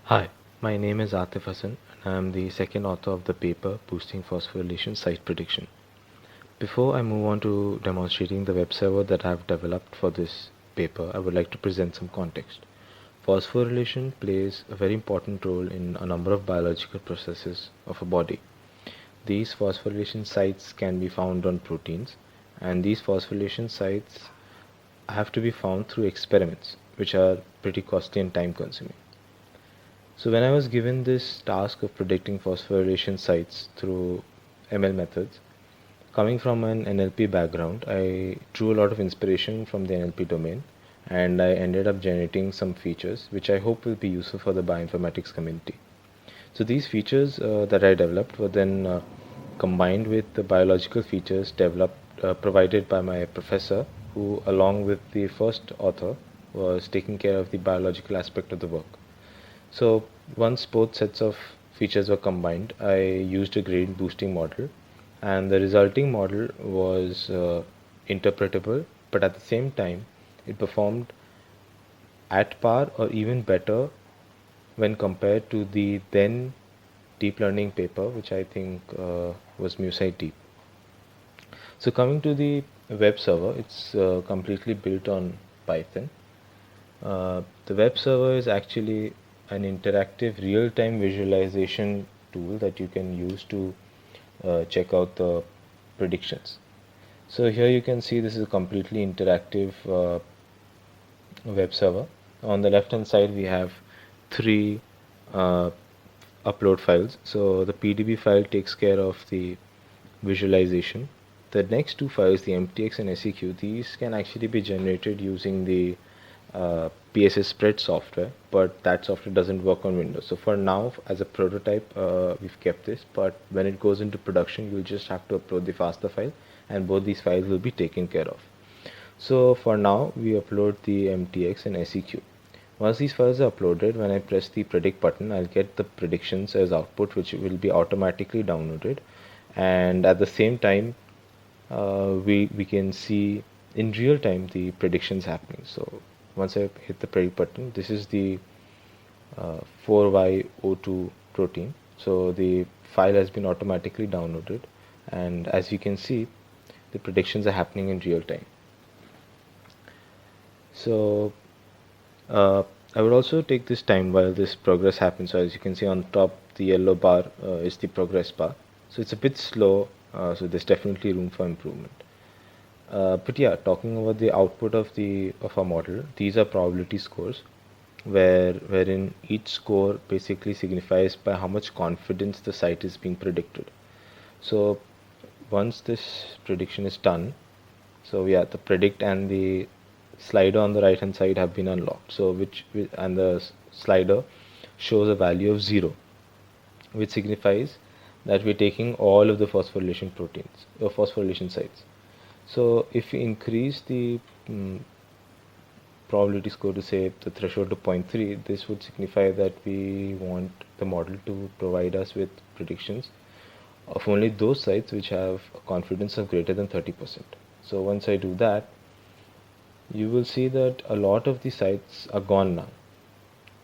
Hi, my name is Atif Hassan and I am the second author of the paper Boosting Phosphorylation Site Prediction. Before I move on to demonstrating the web server that I have developed for this paper, I would like to present some context. Phosphorylation plays a very important role in a number of biological processes of a body. These phosphorylation sites can be found on proteins, and these phosphorylation sites have to be found through experiments, which are pretty costly and time consuming. So when I was given this task of predicting phosphorylation sites through ML methods, coming from an NLP background, I drew a lot of inspiration from the NLP domain and I ended up generating some features which I hope will be useful for the bioinformatics community. So these features that I developed were then combined with the biological features developed provided by my professor, who along with the first author was taking care of the biological aspect of the work. So once both sets of features were combined, I used a gradient boosting model, and the resulting model was interpretable, but at the same time, it performed at par or even better when compared to the then deep learning paper, which I think was MuSci Deep. So coming to the web server, it's completely built on Python. The web server is actually an interactive real-time visualization tool that you can use to check out the predictions. So here you can see this is a completely interactive web server. On the left hand side we have three uh, upload files. So the PDB file takes care of the visualization. The next two files, the MTX and SEQ, these can actually be generated using the PSS spread software, but that software doesn't work on Windows. So for now, as a prototype, we've kept this, but when it goes into production, you'll just have to upload the FASTA file, and both these files will be taken care of. So for now, we upload the MTX and SEQ. Once these files are uploaded, when I press the predict button, I'll get the predictions as output, which will be automatically downloaded. And at the same time, we can see in real time the predictions happening. So once I hit the predict button, this is the 4Y02 protein. So the file has been automatically downloaded, and as you can see, the predictions are happening in real time. So I would also take this time while this progress happens. So as you can see on top, the yellow bar is the progress bar. So it's a bit slow, so there's definitely room for improvement. But yeah, talking about the output of our model, these are probability scores, wherein each score basically signifies by how much confidence the site is being predicted. So once this prediction is done, so yeah, the predict and the slider on the right hand side have been unlocked. So and the slider shows a value of 0, which signifies that we're taking all of the phosphorylation proteins or phosphorylation sites. So if we increase the probability score to say the threshold to 0.3, this would signify that we want the model to provide us with predictions of only those sites which have a confidence of greater than 30%. So once I do that, you will see that a lot of the sites are gone now,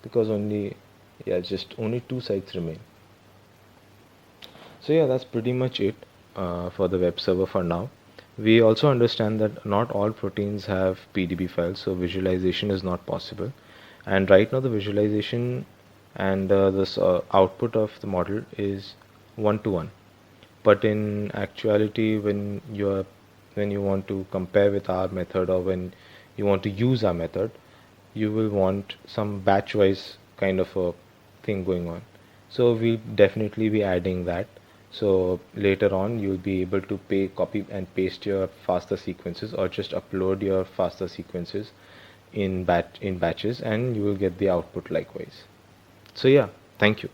because just only 2 sites remain. So yeah, that's pretty much it for the web server for now. We also understand that not all proteins have PDB files, so visualization is not possible. And right now the visualization and this output of the model is 1-to-1. But in actuality, when you want to compare with our method, or when you want to use our method, you will want some batch-wise kind of a thing going on. So we'll definitely be adding that. So later on, you'll be able to copy and paste your FASTA sequences, or just upload your FASTA sequences in batches, and you will get the output likewise. So yeah, thank you.